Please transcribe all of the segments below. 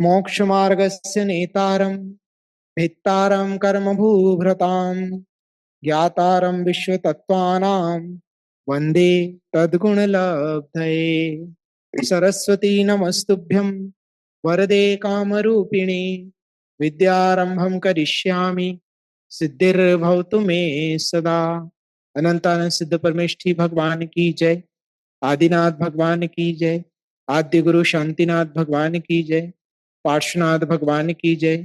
मोक्षमार्गस्य नेतारं भित्तारं कर्मभूभृतां ज्ञातारं विश्वतत्त्वानां वन्दे तद्गुणलब्धये। सरस्वती नमस्तुभ्यं वरदे कामरूपिणे विद्यारंभं करिष्यामि सिद्धिर्भवतु मे सदा। अनंतानंद सिद्ध परमेष्ठी भगवान की जय। आदिनाथ भगवान की जय। आद्य गुरु शांतिनाथ भगवान की जय। पार्श्वनाथ भगवान की जय।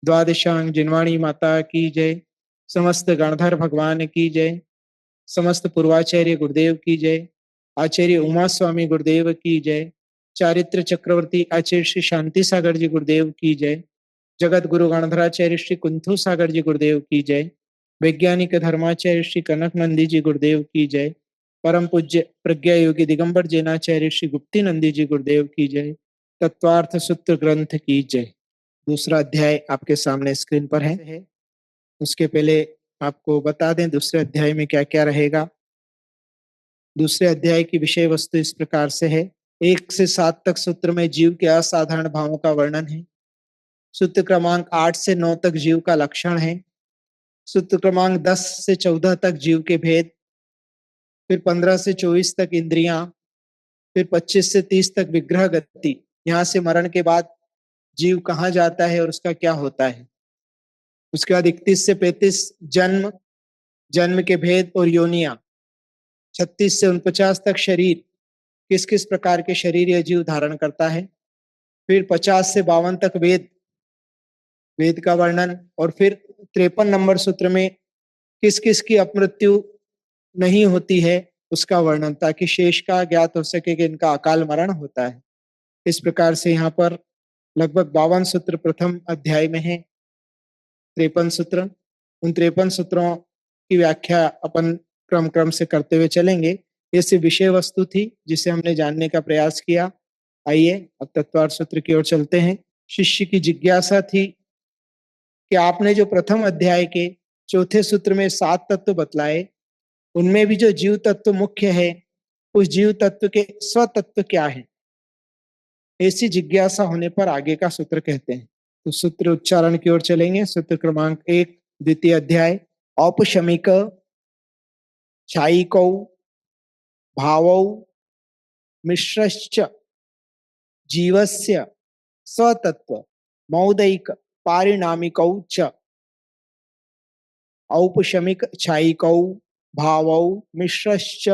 द्वादशांग जिनवाणी माता की जय। समस्त गणधर भगवान की जय। समस्त पूर्वाचार्य गुरुदेव की जय। आचार्य उमा स्वामी गुरुदेव की जय। चारित्र चक्रवर्ती आचार्य श्री शांति सागर जी गुरुदेव की जय। जगत गुरु गणधराचार्य श्री कुंथु सागर जी गुरुदेव की जय। वैज्ञानिक धर्माचार्य श्री कनक नंदी जी गुरुदेव की जय। परम पूज्य प्रज्ञा योगी दिगंबर जैनाचार्य श्री गुप्ती नंदी जी गुरुदेव की जय। तत्वार्थ सूत्र ग्रंथ की जय। दूसरा अध्याय आपके सामने स्क्रीन पर है। उसके पहले आपको बता दें दूसरे अध्याय में क्या क्या रहेगा। दूसरे अध्याय की विषय वस्तु इस प्रकार से है। 1 से 7 तक सूत्र में जीव के असाधारण भावों का वर्णन है। सूत्र क्रमांक 8 से 9 तक जीव का लक्षण है। सूत्र क्रमांक 10 से 14 तक जीव के भेद, फिर 15 से 24 तक इंद्रियां, फिर 25 से 30 तक विग्रह गति, यहाँ से मरण के बाद जीव कहाँ जाता है और उसका क्या होता है। उसके बाद 31 से 35 जन्म, जन्म के भेद और योनिया। 36 से 49 तक शरीर, किस किस प्रकार के शरीर यह जीव धारण करता है। फिर 50 से 52 तक वेद, वेद का वर्णन। और फिर 53 नंबर सूत्र में किस किस की अपमृत्यु नहीं होती है उसका वर्णन, ताकि शेष का ज्ञात हो सके कि इनका अकाल मरण होता है। इस प्रकार से यहाँ पर लगभग 52 सूत्र प्रथम अध्याय में है। 53 सूत्र, उन 53 सूत्रों की व्याख्या अपन क्रम क्रम से करते हुए चलेंगे। ये सिर्फ विषय वस्तु थी जिसे हमने जानने का प्रयास किया। आइए अब तत्वार्थ सूत्र की ओर चलते हैं। शिष्य की जिज्ञासा थी कि आपने जो प्रथम अध्याय के चौथे सूत्र में 7 तत्व बतलाए, उनमें भी जो जीव तत्व मुख्य है, उस जीव तत्व के स्वतत्व क्या है। ऐसी जिज्ञासा होने पर आगे का सूत्र कहते हैं। तो सूत्र उच्चारण की ओर चलेंगे। सूत्र क्रमांक 1, द्वितीय अध्याय। औपशमिक छायिकौ भावौ मिश्रश्च जीवस्य स्वतत्व मौदैक पारिणामिकौ च। औपशमिक छायिकौ भावौ मिश्रश्च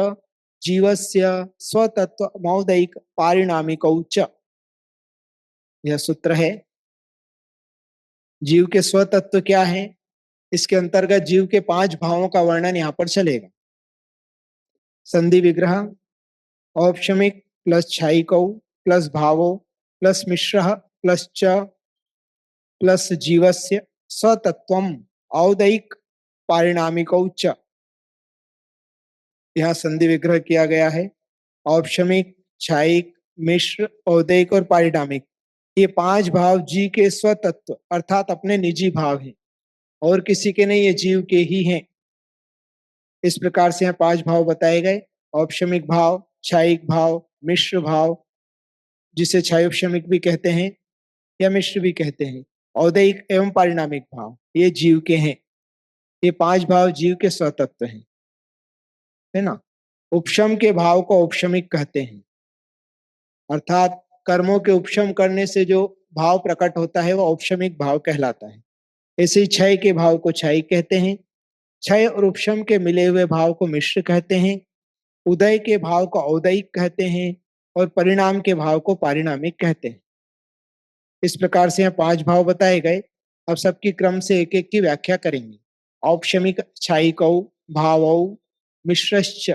जीवस्य स्वतत्व मौदैक पारिणामिकौ च। यह सूत्र है। जीव के स्वतत्व क्या है, इसके अंतर्गत जीव के 5 भावों का वर्णन यहाँ पर चलेगा। संधि विग्रह, औपशमिक प्लस छायिकौ प्लस भावो प्लस मिश्र प्लस च प्लस जीवस्य स्वतत्वम औदैक पारिणामिकौ च। यहाँ संधि विग्रह किया गया है। औपशमिक, छायिक, मिश्र, औदैक और पारिणामिक, ये 5 भाव जीव के स्वतत्व अर्थात अपने निजी भाव हैं और किसी के नहीं, ये जीव के ही हैं। इस प्रकार से यहाँ 5 भाव बताए गए। औपशमिक भाव, छायिक भाव, मिश्र भाव जिसे छायोपशमिक भी कहते हैं या मिश्र भी कहते हैं, औदैक एवं पारिणामिक भाव, ये जीव के हैं। ये 5 भाव जीव के स्वतत्व हैं, है ना। उपशम के भाव को औपशमिक कहते हैं, अर्थात कर्मों के उपशम करने से जो भाव प्रकट होता है वह औपशमिक भाव कहलाता है। ऐसे ही क्षय के भाव को छायिक कहते हैं। क्षय और उपशम के मिले हुए भाव को मिश्र कहते हैं। उदय के भाव को औदैक कहते हैं और परिणाम के भाव को पारिणामिक कहते हैं। इस प्रकार से यहाँ 5 भाव बताए गए। अब सबकी क्रम से एक एक की व्याख्या करेंगे। औपशमिक छायिकौ भावौ मिश्रश्च,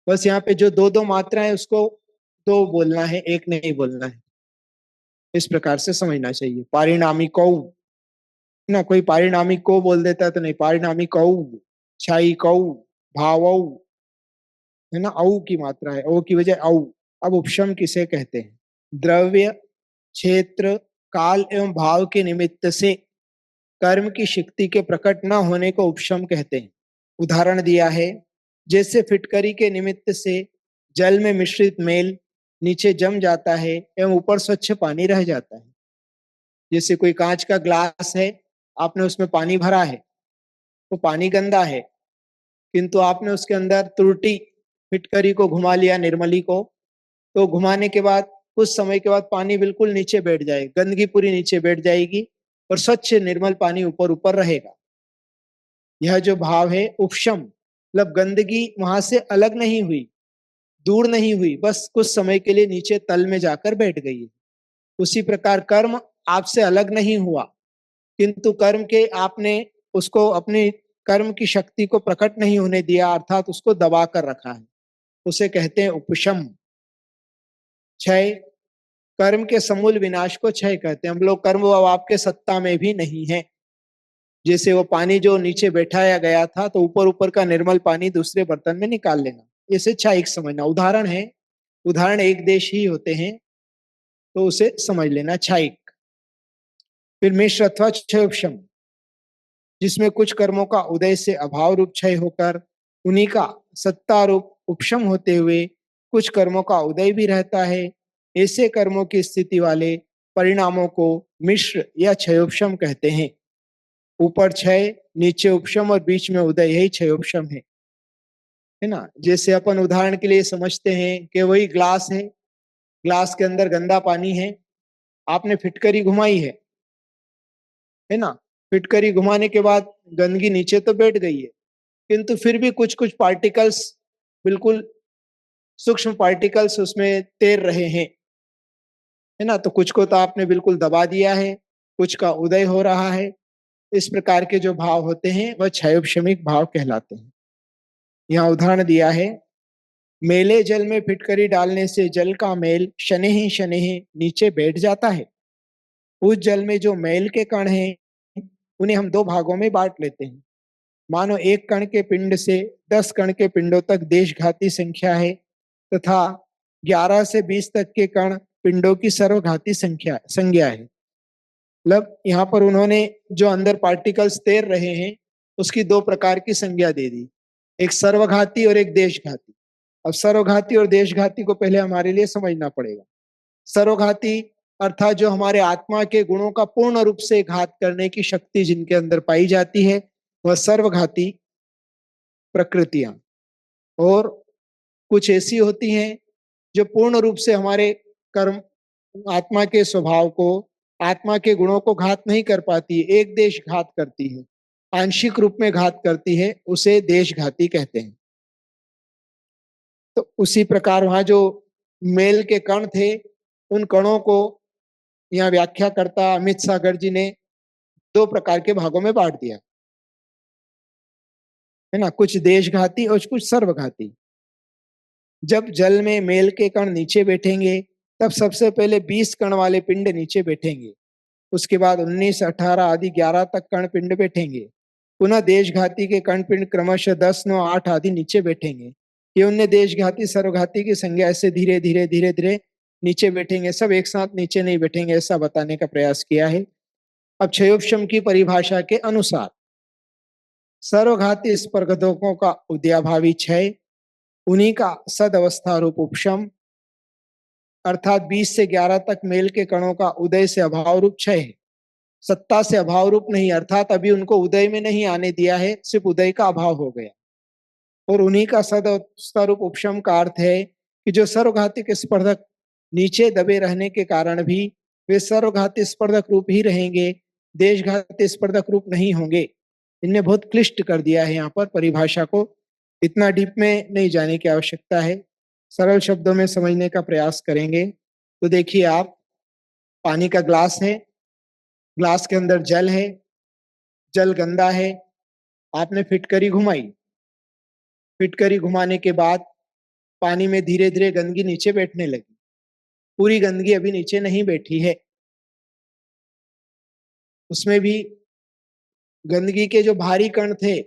बस यहाँ पे जो 2-2 मात्रा है उसको 2 बोलना है, एक नहीं बोलना है। इस प्रकार से समझना चाहिए। पारिणामिकौ ना, कोई पारिणामिक को बोल देता है तो नहीं, पारिणामिकौ, छायिकौ, भावौ, है ना, औ की मात्रा है, ओ की वजह औ। अब उपशम किसे कहते हैं? द्रव्य, क्षेत्र, काल एवं भाव के निमित्त से कर्म की शक्ति के प्रकट न होने को उपशम कहते हैं। उदाहरण दिया है, जैसे फिटकरी के निमित्त से जल में मिश्रित मेल नीचे जम जाता है एवं ऊपर स्वच्छ पानी रह जाता है। जैसे कोई कांच का ग्लास है, आपने उसमें पानी भरा है, तो पानी गंदा है, किंतु आपने उसके अंदर त्रुटि फिटकरी को घुमा लिया, निर्मली को, तो घुमाने के बाद कुछ समय के बाद पानी बिल्कुल नीचे बैठ जाए, गंदगी पूरी नीचे बैठ जाएगी और स्वच्छ निर्मल पानी ऊपर ऊपर रहेगा। यह जो भाव है उपशम, मतलब गंदगी वहां से अलग नहीं हुई, दूर नहीं हुई, बस कुछ समय के लिए नीचे तल में जाकर बैठ गई। उसी प्रकार कर्म आपसे अलग नहीं हुआ, किंतु कर्म के आपने उसको अपनी कर्म की शक्ति को प्रकट नहीं होने दिया, अर्थात उसको दबा कर रखा है, उसे कहते हैं उपशम। क्षय, कर्म के समूल विनाश को क्षय कहते हैं। हम लोग कर्म अब आपके सत्ता में भी नहीं है। जैसे वो पानी जो नीचे बैठाया गया था, तो ऊपर ऊपर का निर्मल पानी दूसरे बर्तन में निकाल लेना, इसे क्षयिक समझना। उदाहरण है, उदाहरण एक देश ही होते हैं, तो उसे समझ लेना क्षयिक। फिर मिश्र अथवा क्षयोपशम, जिसमें कुछ कर्मों का उदय से अभाव रूप क्षय होकर उन्हीं का सत्ता रूप उपशम होते हुए कुछ कर्मों का उदय भी रहता है। ऐसे कर्मों की स्थिति वाले परिणामों को मिश्र या क्षयोपशम कहते हैं। ऊपर क्षय, नीचे उपशम और बीच में उदय, यही क्षयोपशम है ना। जैसे अपन उदाहरण के लिए समझते हैं कि वही ग्लास है, ग्लास के अंदर गंदा पानी है, आपने फिटकरी घुमाई है ना। फिटकरी घुमाने के बाद गंदगी नीचे तो बैठ गई है, किंतु फिर भी कुछ कुछ पार्टिकल्स, बिल्कुल सूक्ष्म पार्टिकल्स उसमें तैर रहे हैं, है ना। तो कुछ को तो आपने बिल्कुल दबा दिया है, कुछ का उदय हो रहा है। इस प्रकार के जो भाव होते हैं वह क्षयोपशमिक भाव कहलाते हैं। यहाँ उदाहरण दिया है, मेले जल में फिटकरी डालने से जल का मैल शनैः नीचे बैठ जाता है। उस जल में जो मैल के कण हैं, उन्हें हम दो भागों में बांट लेते हैं। मानो एक कण के पिंड से 10 कण के पिंडों तक देशघाती संख्या है, तथा 11 से 20 तक के कण पिंडों की सर्वघाती संज्ञा है। मतलब यहाँ पर उन्होंने जो अंदर पार्टिकल्स तैर रहे हैं, उसकी दो प्रकार की संज्ञा दे दी, एक सर्वघाती और एक देशघाती। अब सर्वघाती और देशघाती को पहले हमारे लिए समझना पड़ेगा। सर्वघाती अर्थात जो हमारे आत्मा के गुणों का पूर्ण रूप से घात करने की शक्ति जिनके अंदर पाई जाती है, वह सर्वघाती प्रकृतियां। और कुछ ऐसी होती हैं जो पूर्ण रूप से हमारे कर्म, आत्मा के स्वभाव को, आत्मा के गुणों को घात नहीं कर पाती, एक देश घात करती है, आंशिक रूप में घात करती है, उसे देशघाती कहते हैं। तो उसी प्रकार वहां जो मेल के कण थे, उन कणों को यहाँ व्याख्याकर्ता अमित सागर जी ने दो प्रकार के भागों में बांट दिया, है ना, कुछ देशघाती और कुछ सर्वघाती। जब जल में मेल के कण नीचे बैठेंगे, तब सबसे पहले 20 कण वाले पिंड नीचे बैठेंगे, उसके बाद 19, 18 आदि 11 तक कण पिंड बैठेंगे। पुनः देशघाती के कण पिंड क्रमशः 10, 9, 8 आदि नीचे बैठेंगे। ये उनने देशघाती सर्वघाती की संज्ञा ऐसे धीरे धीरे धीरे धीरे नीचे बैठेंगे, सब एक साथ नीचे नहीं बैठेंगे, ऐसा बताने का प्रयास किया है। अब क्षयोपशम की परिभाषा के अनुसार सर्वघाती स्पर्धकों का उद्याभावी क्षय, उन्हीं का सद अवस्था रूप उपशम, अर्थात 20 से 11 तक मेल के कणों का उदय से अभाव रूप क्षय है। सत्ता से अभाव रूप नहीं, अर्थात अभी उनको उदय में नहीं आने दिया है, सिर्फ उदय का अभाव हो गया। और उन्हीं का सद अवस्था रूप उपशम का अर्थ है कि जो सर्वघातिक स्पर्धक नीचे दबे रहने के कारण भी वे सर्वघाती स्पर्धक रूप ही रहेंगे, देशघाती स्पर्धक रूप नहीं होंगे। इनने बहुत क्लिष्ट कर दिया है यहाँ पर परिभाषा को, इतना डीप में नहीं जाने की आवश्यकता है, सरल शब्दों में समझने का प्रयास करेंगे। तो देखिए आप, पानी का ग्लास है, ग्लास के अंदर जल है, जल गंदा है, आपने फिटकरी घुमाई, फिटकरी घुमाने के बाद पानी में धीरे धीरे गंदगी नीचे बैठने लगी। पूरी गंदगी अभी नीचे नहीं बैठी है, उसमें भी गंदगी के जो भारी कण थे,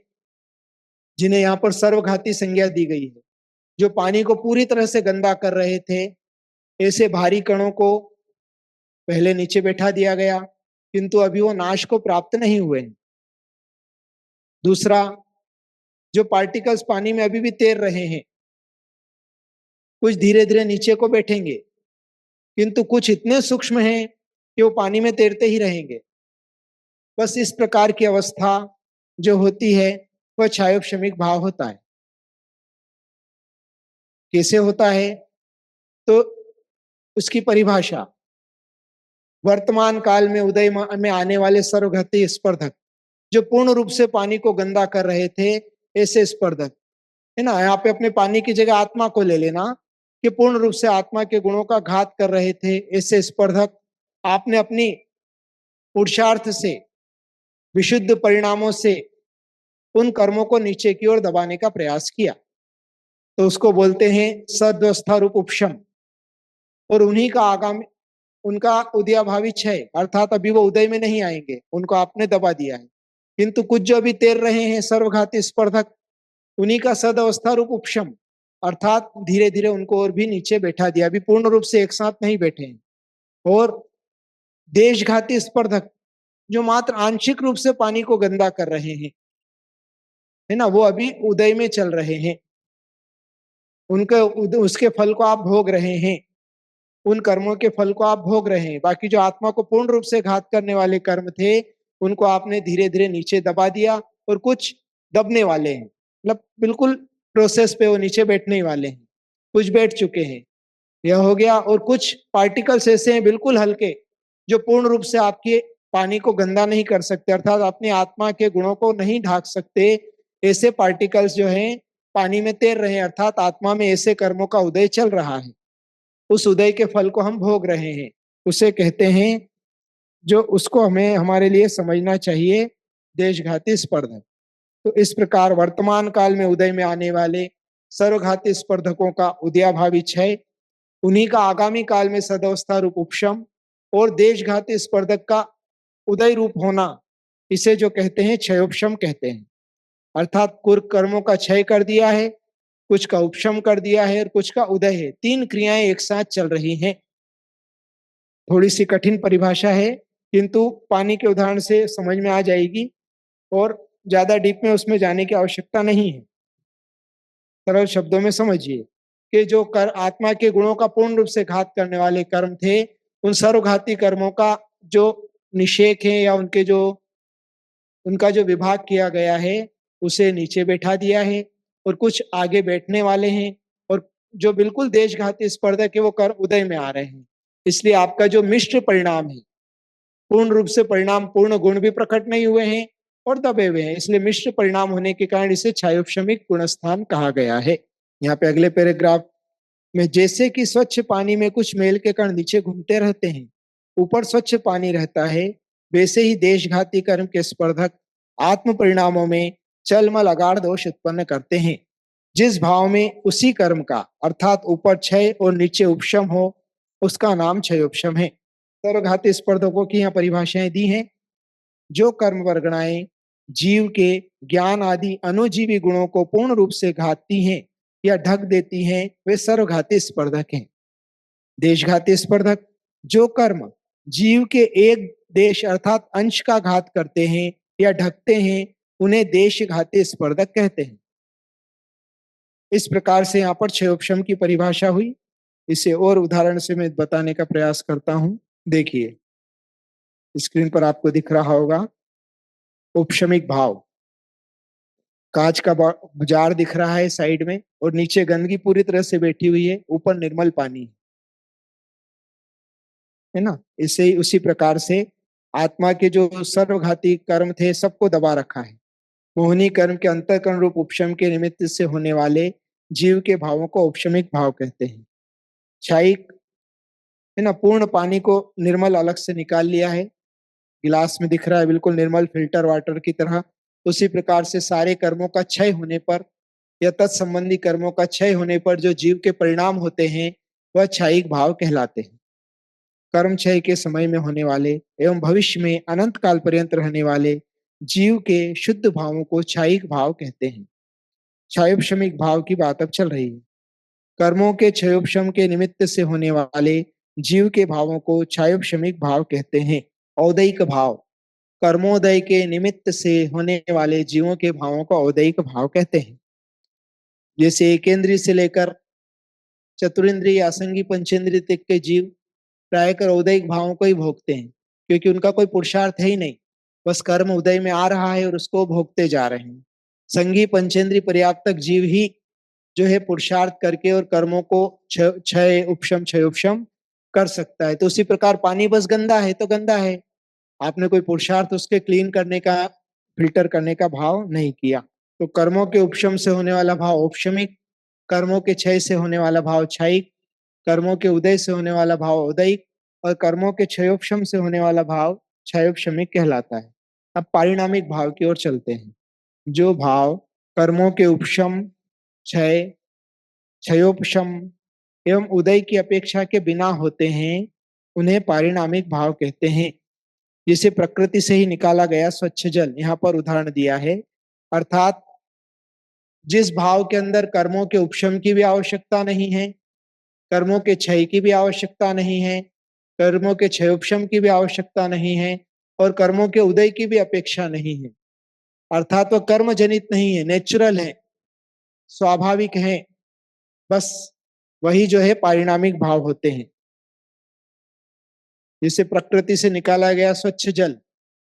जिन्हें यहाँ पर सर्वघाती संज्ञा दी गई है, जो पानी को पूरी तरह से गंदा कर रहे थे, ऐसे भारी कणों को पहले नीचे बैठा दिया गया, किंतु अभी वो नाश को प्राप्त नहीं हुए। दूसरा, जो पार्टिकल्स पानी में अभी भी तैर रहे हैं, कुछ धीरे धीरे नीचे को बैठेंगे, किंतु कुछ इतने सूक्ष्म हैं कि वो पानी में तैरते ही रहेंगे। बस इस प्रकार की अवस्था जो होती है वह क्षायोपशमिक भाव होता है। कैसे होता है? तो उसकी परिभाषा, वर्तमान काल में उदय में आने वाले सर्वघाती स्पर्धक जो पूर्ण रूप से पानी को गंदा कर रहे थे, ऐसे स्पर्धक, है ना। यहाँ पे अपने पानी की जगह आत्मा को ले लेना कि पूर्ण रूप से आत्मा के गुणों का घात कर रहे थे, ऐसे स्पर्धक आपने अपनी पुरुषार्थ से, विशुद्ध परिणामों से उन कर्मों को नीचे की ओर दबाने का प्रयास किया, तो उसको बोलते हैं सद्वस्था रूप उपशम। और उन्हीं का आगामी, उनका उदयाभावी क्षय, अर्थात अभी वो उदय में नहीं आएंगे, उनको आपने दबा दिया है। किंतु कुछ जो अभी तैर रहे हैं सर्वघाती स्पर्धक, उन्हीं का सद अवस्था रूप उपशम, अर्थात धीरे धीरे उनको और भी नीचे बैठा दिया, अभी पूर्ण रूप से एक साथ नहीं बैठे हैं। और देशघाती स्पर्धक जो मात्र आंशिक रूप से पानी को गंदा कर रहे हैं, है ना, वो अभी उदय में चल रहे हैं, उनके उसके फल को आप भोग रहे हैं, उन कर्मों के फल को आप भोग रहे हैं। बाकी जो आत्मा को पूर्ण रूप से घात करने वाले कर्म थे, उनको आपने धीरे धीरे नीचे दबा दिया, और कुछ दबने वाले हैं, मतलब बिल्कुल प्रोसेस पे वो नीचे बैठने वाले हैं, कुछ बैठ चुके हैं, यह हो गया। और कुछ पार्टिकल्स ऐसे हैं बिल्कुल हल्के, जो पूर्ण रूप से आपके पानी को गंदा नहीं कर सकते, अर्थात अपनी आत्मा के गुणों को नहीं ढाक सकते, ऐसे पार्टिकल्स जो हैं पानी में तैर रहे हैं, अर्थात आत्मा में ऐसे कर्मों का उदय चल रहा है। उस उदय के फल को हम भोग रहे हैं, उसे कहते हैं, जो उसको हमें हमारे लिए समझना चाहिए, देशघाती स्पर्धक। तो इस प्रकार वर्तमान काल में उदय में आने वाले सर्वघाती स्पर्धकों का उदयाभावी क्षय, उन्हीं का आगामी काल में सदवस्था रूप उपशम, और देशघाती स्पर्धक का उदय रूप होना, इसे जो कहते हैं क्षयोपशम कहते हैं। अर्थात कुछ कर्मों का क्षय कर दिया है, कुछ का उपशम कर दिया है, और कुछ का उदय है, तीन क्रियाएं एक साथ चल रही हैं। थोड़ी सी कठिन परिभाषा है, किंतु पानी के उदाहरण से समझ में आ जाएगी, और ज्यादा डीप में उसमें जाने की आवश्यकता नहीं है। सरल शब्दों में समझिए कि जो कर आत्मा के गुणों का पूर्ण रूप से घात करने वाले कर्म थे, उन सर्वघाती कर्मों का जो निषेक है, या उनका जो विभाग किया गया है, उसे नीचे बैठा दिया है, और कुछ आगे बैठने वाले हैं, और जो बिल्कुल देशघाती स्पर्धक है वो कर उदय में आ रहे हैं। इसलिए आपका जो मिश्र परिणाम है, पूर्ण रूप से परिणाम, पूर्ण गुण भी प्रकट नहीं हुए हैं और दबे हुए हैं, इसलिए मिश्र परिणाम होने के कारण इसे क्षायोपशमिक गुणस्थान कहा गया है। यहाँ पे अगले पैराग्राफ में, जैसे कि स्वच्छ पानी में कुछ मेल के कण नीचे घूमते रहते हैं, ऊपर स्वच्छ पानी रहता है, वैसे ही देशघाती कर्म के स्पर्धक आत्म परिणामों में चलमल अगाढ़ दोष उत्पन्न करते हैं। जिस भाव में उसी कर्म का, अर्थात ऊपर क्षय और नीचे उपशम हो, उसका नाम क्षयोपशम है। सर्वघाती स्पर्धकों की यहाँ परिभाषाएं दी हैं। जो कर्म वर्गणाएं जीव के ज्ञान आदि अनुजीवी गुणों को पूर्ण रूप से घातती हैं या ढक देती हैं, वे सर्वघाती स्पर्धक हैं। देशघाती स्पर्धक जो कर्म जीव के एक देश अर्थात अंश का घात करते हैं या ढकते हैं, उन्हें देशघाती स्पर्धक कहते हैं। इस प्रकार से यहाँ पर क्षयोपशम की परिभाषा हुई। इसे और उदाहरण से मैं बताने का प्रयास करता हूं। देखिए, स्क्रीन पर आपको दिख रहा होगा उपशमिक भाव। कांच का जार दिख रहा है साइड में, और नीचे गंदगी पूरी तरह से बैठी हुई है, ऊपर निर्मल पानी है ना। इसे ही उसी प्रकार से आत्मा के जो सर्वघाती कर्म थे सबको दबा रखा है। मोहनी कर्म के अंतःकरण रूप उपशम के निमित्त से होने वाले जीव के भावों को उपशमिक भाव कहते हैं। क्षायिक, है ना, पूर्ण पानी को निर्मल अलग से निकाल लिया है, गिलास में दिख रहा है बिल्कुल निर्मल फिल्टर वाटर की तरह। उसी प्रकार से सारे कर्मों का क्षय होने पर या तत्संबंधी कर्मों का क्षय होने पर जो जीव के परिणाम होते हैं, वह क्षायिक भाव कहलाते हैं। कर्म क्षय के समय में होने वाले एवं भविष्य में अनंत काल पर्यंत रहने वाले जीव के शुद्ध भावों को क्षायिक भाव कहते हैं। क्षयोपशमिक भाव की बात अब चल रही है। कर्मों के क्षयोपशम के निमित्त से होने वाले जीव के भावों को क्षयोपशमिक भाव कहते हैं। औदयिक भाव, कर्मोदय के निमित्त से होने वाले जीवों के भावों को औदयिक भाव कहते हैं। जैसे एकेंद्रीय से लेकर चतुरिंद्रिय असंगी पंचेंद्रिय तक के जीव, प्रायकर औदैहिक भावों को ही भोगते हैं, क्योंकि उनका कोई पुरुषार्थ है ही नहीं, बस कर्म उदय में आ रहा है और उसको भोगते जा रहे हैं। संगी पंचेंद्री पर्याप्तक जीव ही जो है पुरुषार्थ करके और कर्मों को क्षय उपशम कर सकता है। तो उसी प्रकार पानी बस गंदा है तो गंदा है, आपने कोई पुरुषार्थ उसके क्लीन करने का, फिल्टर करने का भाव नहीं किया। तो कर्मों के उपशम से होने वाला भाव औपशमिक, कर्मों के क्षय से होने वाला भाव क्षयिक, कर्मों के उदय से होने वाला भाव उदयिक और कर्मों के क्षयोपशम से होने वाला भाव क्षयोपशमिक कहलाता है। अब पारिणामिक भाव की ओर चलते हैं। जो भाव कर्मों के उपशम, क्षय, क्षयोपशम एवं उदय की अपेक्षा के बिना होते हैं, उन्हें पारिणामिक भाव कहते हैं। जिसे प्रकृति से ही निकाला गया स्वच्छ जल यहाँ पर उदाहरण दिया है। अर्थात जिस भाव के अंदर कर्मों के उपशम की भी आवश्यकता नहीं है, कर्मों के क्षय की भी आवश्यकता नहीं है, कर्मों के क्षयोपशम की भी आवश्यकता नहीं है और कर्मों के उदय की भी अपेक्षा नहीं है, अर्थात वह कर्म जनित नहीं है, नेचुरल है, स्वाभाविक है, बस वही जो है पारिणामिक भाव होते हैं। जिसे प्रकृति से निकाला गया स्वच्छ जल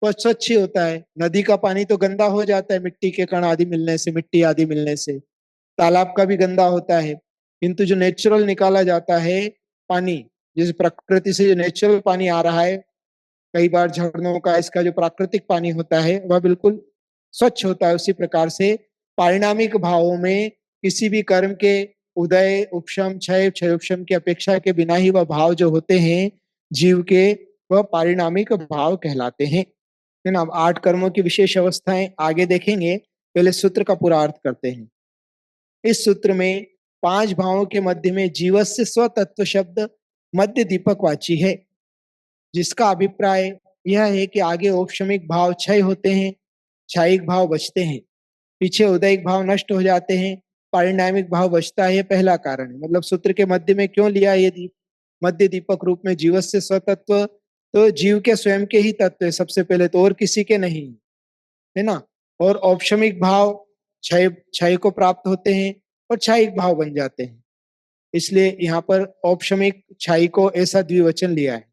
वह स्वच्छ ही होता है। नदी का पानी तो गंदा हो जाता है मिट्टी के कण आदि मिलने से, मिट्टी आदि मिलने से। तालाब का भी गंदा होता है, किंतु जो नेचुरल निकाला जाता है पानी, जिस प्रकृति से जो नेचुरल पानी आ रहा है, कई बार झरनों का, इसका जो प्राकृतिक पानी होता है वह बिल्कुल स्वच्छ होता है। उसी प्रकार से पारिणामिक भावों में किसी भी कर्म के उदय, उपशम, क्षय, क्षयोपशम की अपेक्षा के बिना ही वह भाव जो होते हैं जीव के, वह पारिणामिक भाव कहलाते हैं। है ना। अब 8 कर्मों की विशेष अवस्थाएं आगे देखेंगे, पहले सूत्र का पूरा अर्थ करते हैं। इस सूत्र में 5 भावों के मध्य में जीवस्य स्वतत्व शब्द मध्य दीपक वाची है, जिसका अभिप्राय यह है कि आगे औपशमिक भाव क्षय होते हैं, क्षयिक भाव बचते हैं, पीछे उदयिक भाव नष्ट हो जाते हैं, पारिणामिक भाव बचता है। पहला कारण है, मतलब सूत्र के मध्य में क्यों लिया ये दीप, मध्य दीपक रूप में जीवस्य स्वतत्व, तो जीव के स्वयं के ही तत्व है सबसे पहले तो, और किसी के नहीं, है ना। और औपशमिक भाव क्षय क्षय को प्राप्त होते हैं और क्षयिक भाव बन जाते हैं, इसलिए यहाँ पर औपशमिक क्षयी को ऐसा द्विवचन लिया है।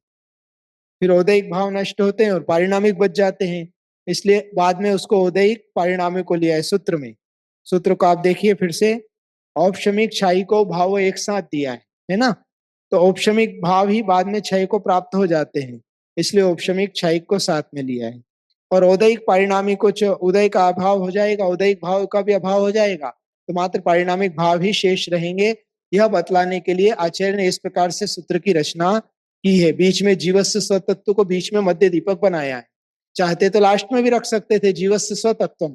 फिर औदैहिक भाव नष्ट होते हैं और पारिणामिक बच जाते हैं, इसलिए बाद में उसको औदैहिक पारिणामिक को लिया है सूत्र में। सूत्र को आप देखिए फिर से, औपशमिक क्षयी को भाव एक साथ दिया है ना। तो औपशमिक भाव ही बाद में क्षय को प्राप्त हो जाते हैं, इसलिए औपशमिक क्षय को साथ में लिया है। और औदैहिक पारिणामिक को उदय का अभाव हो जाएगा, औदैहिक भाव का भी अभाव हो जाएगा, तो मात्र पारिणामिक भाव ही शेष रहेंगे। यह बतलाने के लिए आचार्य ने इस प्रकार से सूत्र की रचना की है। बीच में जीवस्य स्वतत्व को बीच में मध्य दीपक बनाया है। चाहते तो लास्ट में भी रख सकते थे जीवस्य स्वतत्व,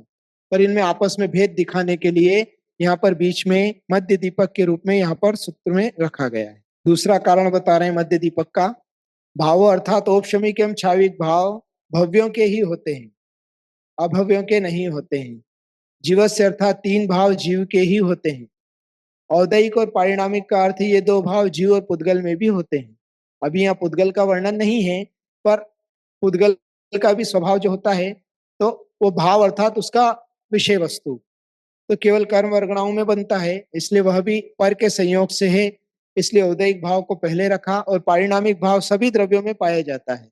पर इनमें आपस में भेद दिखाने के लिए यहाँ पर बीच में मध्य दीपक के रूप में यहाँ पर सूत्र में रखा गया है। दूसरा कारण बता रहे हैं मध्य दीपक का, भाव अर्थात औपशमिक एवं क्षाविक भाव भव्यों के ही होते हैं, अभव्यों के नहीं होते हैं। जीवस्य अर्थात 3 भाव जीव के ही होते हैं। औदैहिक और पारिणामिक का अर्थ ये 2 भाव जीव और पुद्गल में भी होते हैं। अभी यहाँ पुद्गल का वर्णन नहीं है, पर पुद्गल का भी स्वभाव जो होता है, तो वो भाव अर्थात उसका विषय वस्तु तो केवल कर्म वर्गणाओं में बनता है, इसलिए वह भी पर के संयोग से है, इसलिए औदैहिक भाव को पहले रखा और पारिणामिक भाव सभी द्रव्यों में पाया जाता है,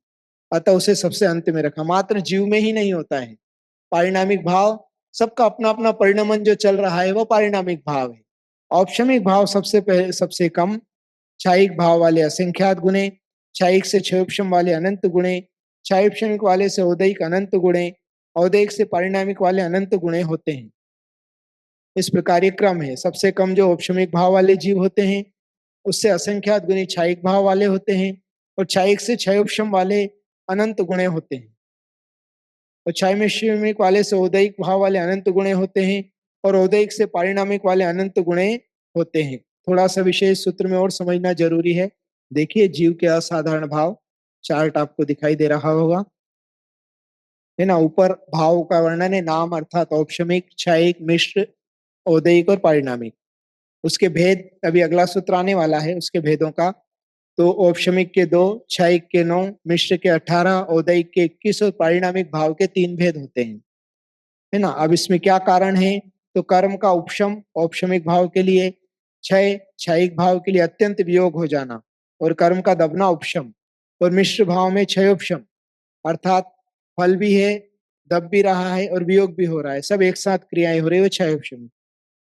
अतः उसे सबसे अंत में रखा। मात्र जीव में ही नहीं होता है पारिणामिक भाव, सबका अपना अपना परिणमन जो चल रहा है वो पारिणामिक भाव है। औपशमिक भाव सबसे पहले सबसे कम, क्षयिक भाव वाले असंख्यात गुणे, क्षयिक से क्षयोपशम वाले अनंत गुणे, क्षयोपशमिक वाले से औदैहिक अनंत गुणे, औदैहिक से पारिणामिक वाले अनंत गुणे होते हैं। इस प्रकार ये क्रम है। सबसे कम जो औपशमिक भाव वाले जीव होते हैं, उससे असंख्यात गुणी क्षयिक भाव वाले होते हैं, और क्षयिक से क्षयोपशम वाले अनंत गुणे होते हैं, और क्षयमिक वाले से औदैहिक भाव वाले अनंत गुणे होते हैं, और औदैहिक से पारिणामिक वाले अनंत गुणे होते हैं। थोड़ा सा विशेष सूत्र में और समझना जरूरी है। देखिए जीव के असाधारण भाव, चार्ट आपको दिखाई दे रहा होगा, है ना। ऊपर भाव का वर्णन है, नाम अर्थात औपशमिक, क्षयिक, मिश्र, औदैहिक और पारिणामिक। उसके भेद अभी अगला सूत्र आने वाला है, उसके भेदों का। तो औपशमिक के 2, क्षयिक के 9, मिश्र के 18, औदैहिक के 21 और पारिणामिक भाव के 3 भेद होते हैं, है ना। अब इसमें क्या कारण है, तो कर्म का उपशम औपशमिक भाव के लिए, क्षय क्षयिक भाव के लिए अत्यंत वियोग हो जाना, और कर्म का दबना उपशम, और मिश्र भाव में क्षयोपशम, अर्थात फल भी है, दब भी रहा है और वियोग भी हो रहा है, सब एक साथ क्रियाएं हो रही है, वो क्षयोपशम।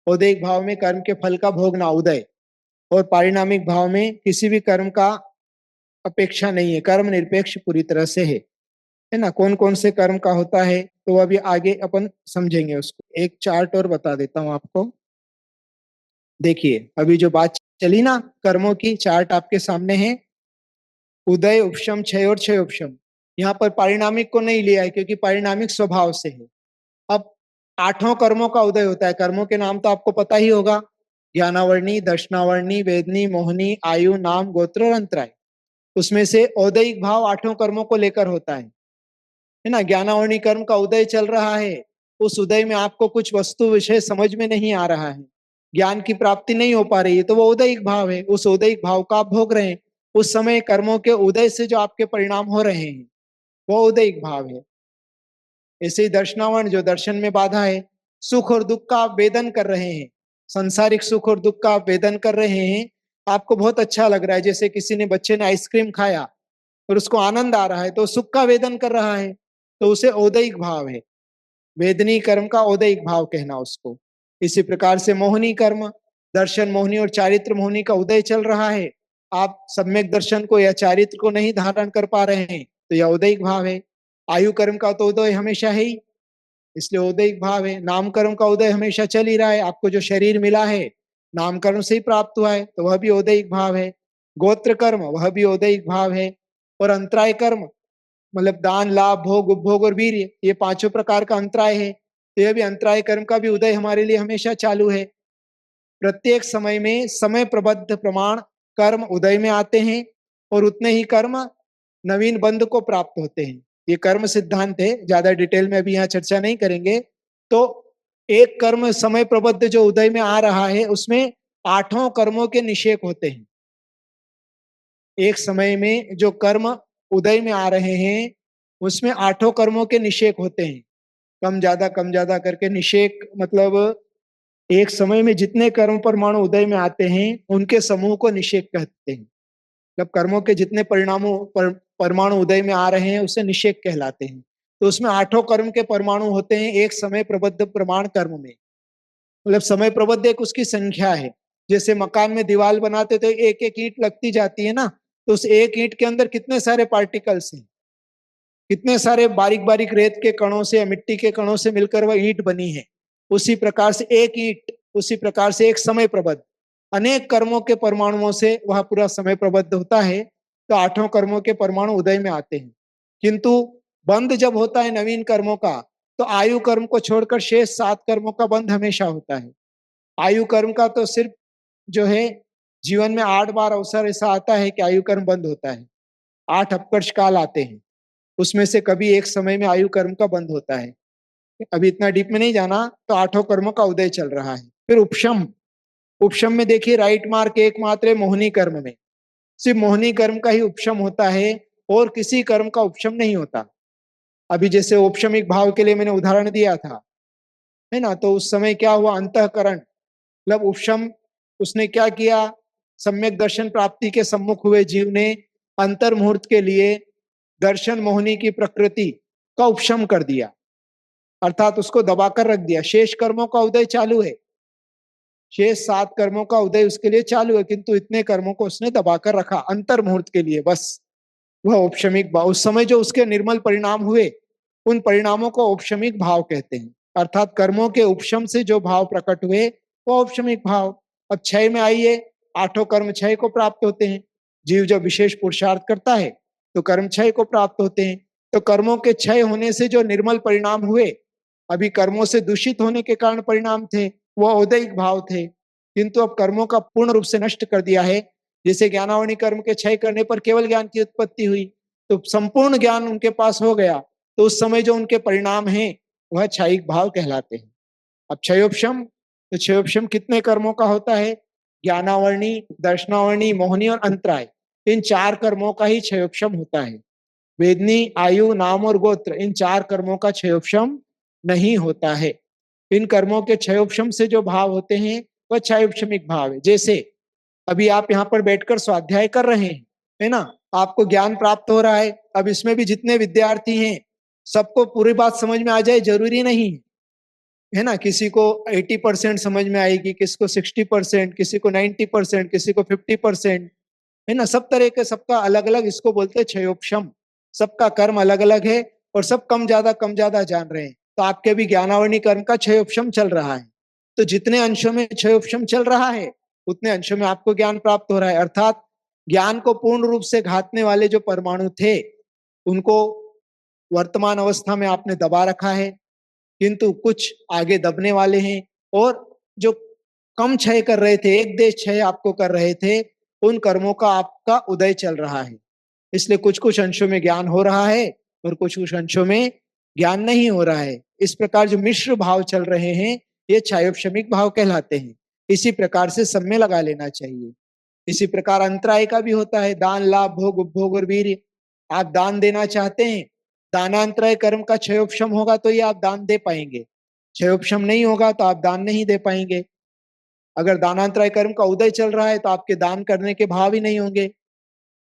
औदैहिक भाव में कर्म के फल का भोगना उदय, और पारिणामिक भाव में किसी भी कर्म का अपेक्षा नहीं है, कर्म निरपेक्ष पूरी तरह से है ना। कौन कौन से कर्म का होता है तो अभी आगे अपन समझेंगे उसको। एक चार्ट और बता देता हूं आपको। देखिए अभी जो बात चली ना कर्मों की, चार्ट आपके सामने है। उदय, उपशम, क्षय और क्षय उपशम। यहाँ पर पारिणामिक को नहीं लिया है क्योंकि पारिणामिक स्वभाव से है। अब 8 कर्मों का उदय होता है। कर्मों के नाम तो आपको पता ही होगा, ज्ञानावर्णी, दर्शनावर्णी, वेदनी, मोहनी, आयु, नाम, गोत्र और अंतराय। उसमें से औदैहिक भाव 8 कर्मों को लेकर होता है ना। ज्ञानावर्णी कर्म का उदय चल रहा है, उस उदय में आपको कुछ वस्तु विषय समझ में नहीं आ रहा है, ज्ञान की प्राप्ति नहीं हो पा रही है, तो वो उदयिक भाव है। उस उदयिक भाव का आप भोग रहे हैं। उस समय कर्मों के उदय से जो आपके परिणाम हो रहे हैं वो उदयिक भाव है। ऐसे ही दर्शनावर्ण जो दर्शन में बाधा है, सुख और दुख का आप वेदन कर रहे हैं, सांसारिक सुख और दुख का आप वेदन कर रहे हैं। आपको बहुत अच्छा लग रहा है, जैसे किसी ने बच्चे ने आइसक्रीम खाया और उसको आनंद आ रहा है तो सुख का वेदन कर रहा है, तो उसे औदैहिक भाव है। वेदनी कर्म का औदैहिक भाव कहना उसको। इसी प्रकार से मोहनी कर्म, दर्शन मोहनी और चारित्र मोहनी का उदय चल रहा है, आप सम्यक दर्शन को या चारित्र को नहीं धारण कर पा रहे हैं तो यह औदैहिक भाव है। आयु कर्म का तो उदय हमेशा है ही, इसलिए औदैहिक भाव है। नाम कर्म का उदय हमेशा चल ही रहा है, आपको जो शरीर मिला है नाम कर्म से ही प्राप्त हुआ है तो वह भी औदैहिक भाव है। गोत्र कर्म वह भी औदैहिक भाव है। और अंतराय कर्म मतलब दान, लाभ, भोग, उपभोग और वीर्य, ये 5 प्रकार का अंतराय है, तो यह भी अंतराय कर्म का भी उदय हमारे लिए हमेशा चालू है। प्रत्येक समय में समय प्रबद्ध प्रमाण कर्म उदय में आते हैं और उतने ही कर्म नवीन बंध को प्राप्त होते हैं। ये कर्म सिद्धांत है, ज्यादा डिटेल में अभी यहाँ चर्चा नहीं करेंगे। तो एक कर्म समय प्रबद्ध जो उदय में आ रहा है उसमें 8 कर्मों के निषेक होते हैं। एक समय में जो कर्म उदय में आ रहे हैं उसमें 8 कर्मों के निषेक होते हैं, कम ज्यादा करके निषेक मतलब एक समय में जितने कर्म परमाणु उदय में आते हैं उनके समूह को निषेक कहते हैं। मतलब कर्मों के जितने परमाणु उदय में आ रहे हैं उसे निषेक कहलाते हैं। तो उसमें 8 कर्म के परमाणु होते हैं एक समय प्रबद्ध प्रमाण कर्म में। मतलब समय प्रबद्ध एक उसकी संख्या है। जैसे मकान में दीवार बनाते तो एक एक ईंट लगती जाती है ना, तो उस एक ईंट के अंदर कितने सारे पार्टिकल्स हैं, कितने सारे बारीक बारीक रेत के कणों से या मिट्टी के कणों से मिलकर वह ईंट बनी है। उसी प्रकार से एक ईंट, उसी प्रकार से एक समय प्रबद्ध अनेक कर्मों के परमाणुओं से वह पूरा समय प्रबद्ध होता है। तो 8 कर्मों के परमाणु उदय में आते हैं। किंतु बंध जब होता है नवीन कर्मों का तो आयु कर्म को छोड़कर शेष 7 कर्मों का बंध हमेशा होता है। आयु कर्म का तो सिर्फ जो है जीवन में 8 बार अवसर ऐसा आता है कि आयु कर्म बंद होता है। 8 अपकर्ष काल आते हैं, उसमें से कभी एक समय में आयु कर्म का बंद होता है। अभी इतना डीप में नहीं जाना, तो 8 कर्मों का उदय चल रहा है। फिर उपशम, उपशम में देखिए राइट मार्क एकमात्र है मोहनी कर्म में, सिर्फ मोहनी कर्म का ही उपशम होता है और किसी कर्म का उपशम नहीं होता। अभी जैसे औपशमिक भाव के लिए मैंने उदाहरण दिया था, है ना, तो उस समय क्या हुआ, अंतःकरण मतलब उपशम, उसने क्या किया, सम्यक दर्शन प्राप्ति के सम्मुख हुए जीव ने अंतर मुहूर्त के लिए दर्शन मोहनी की प्रकृति का उपशम कर दिया, अर्थात उसको दबाकर रख दिया। शेष कर्मों का उदय चालू है, शेष 7 कर्मों का उदय उसके लिए चालू है, किंतु इतने कर्मों को उसने दबाकर रखा अंतर मुहूर्त के लिए बस। वह औपशमिक भाव, उस समय जो उसके निर्मल परिणाम हुए उन परिणामों को औपशमिक भाव कहते हैं। अर्थात कर्मों के उपशम से जो भाव प्रकट हुए वो औपशमिक भाव। अब क्षय में आइए, 8 कर्म क्षय को प्राप्त होते हैं। जीव जब विशेष पुरुषार्थ करता है तो कर्म क्षय को प्राप्त होते हैं। तो कर्मों के क्षय होने से जो निर्मल परिणाम हुए, अभी कर्मों से दूषित होने के कारण परिणाम थे वो औदैहिक भाव थे, किंतु अब कर्मों का पूर्ण रूप से नष्ट कर दिया है। जैसे ज्ञानावणी कर्म के क्षय करने पर केवल ज्ञान की उत्पत्ति हुई, तो संपूर्ण ज्ञान उनके पास हो गया, तो उस समय जो उनके परिणाम हैं वह क्षयिक भाव कहलाते हैं। अब क्षयोपशम, तो क्षयोपशम कितने कर्मों का होता है, ज्ञानावर्णी, दर्शनावर्णी, मोहनी और अंतराय, इन 4 कर्मों का ही क्षयोपशम होता है। वेदनी, आयु, नाम और गोत्र, इन 4 कर्मों का क्षयोपशम नहीं होता है। इन कर्मों के क्षयोपशम से जो भाव होते हैं वह क्षयोपशमिक भाव है। जैसे अभी आप यहाँ पर बैठकर स्वाध्याय कर रहे हैं, है ना। आपको ज्ञान प्राप्त हो रहा है। अब इसमें भी जितने विद्यार्थी हैं सबको पूरी बात समझ में आ जाए जरूरी नहीं है ना। किसी को 80% समझ में आएगी, किसी को 60%, किसी को 90%, किसी को 50%, है ना। सब तरह के, सबका अलग अलग, इसको बोलते हैं क्षयोपशम। सबका कर्म अलग अलग है और सब कम ज्यादा जान रहे हैं। तो आपके भी ज्ञानावरणी कर्म का क्षयोपशम चल रहा है। तो जितने अंशों में क्षयोपशम चल रहा है उतने अंशों में आपको ज्ञान प्राप्त हो रहा है। अर्थात ज्ञान को पूर्ण रूप से घातने वाले जो परमाणु थे उनको वर्तमान अवस्था में आपने दबा रखा है, किंतु कुछ आगे दबने वाले हैं। और जो कम क्षय कर रहे थे, एक देश क्षय आपको कर रहे थे, उन कर्मों का आपका उदय चल रहा है। इसलिए कुछ कुछ अंशों में ज्ञान हो रहा है और कुछ कुछ अंशों में ज्ञान नहीं हो रहा है। इस प्रकार जो मिश्र भाव चल रहे हैं ये क्षयोपशमिक भाव कहलाते हैं। इसी प्रकार से सब में लगा लेना चाहिए। इसी प्रकार अंतराय का भी होता है, दान, लाभ, भोग, उपभोग और वीर्य। आप दान देना चाहते हैं, दानांतराय कर्म का क्षयोपशम होगा तो ये आप दान दे पाएंगे। क्षयोपशम नहीं होगा तो आप दान नहीं दे पाएंगे। अगर दानांतराय कर्म का उदय चल रहा है तो आपके दान करने के भाव ही नहीं होंगे।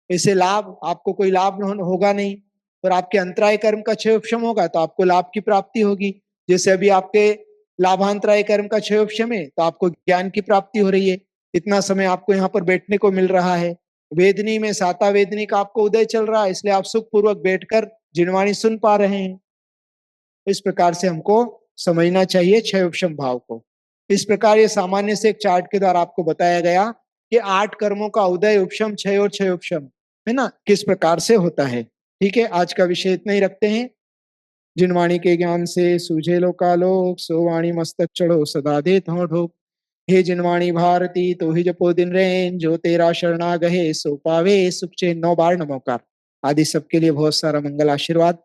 इससे लाभ, आपको कोई लाभ होगा नहीं। और आपके अंतराय कर्म का क्षयोपशम होगा तो आपको लाभ की प्राप्ति होगी। जैसे अभी आपके लाभांतराय कर्म का क्षयोपशम है तो आपको ज्ञान की प्राप्ति हो रही है। इतना समय आपको यहाँ पर बैठने को मिल रहा है। वेदनी में साता वेदनी का आपको उदय चल रहा है, इसलिए आप सुखपूर्वक बैठकर जिनवाणी सुन पा रहे हैं। इस प्रकार से हमको समझना चाहिए क्षयोपशम भाव को। इस प्रकार ये सामान्य से एक चार्ट के द्वारा आपको बताया गया कि 8 कर्मों का उदय, उपशम, क्षय और क्षयोपशम, है ना, किस प्रकार से होता है। ठीक है, आज का विषय इतना ही रखते हैं। जिनवाणी के ज्ञान से सूझे लोकालोक, सो वाणी मस्तक चढ़ो सदा दे थो ठोक। हे जिनवाणी भारती तो ही जपो दिन रैन, जो तेरा शरणा गहे सो पावे सुख चैन। 9 बार नमोकार। आदि सबके लिए बहुत सारा मंगल आशीर्वाद।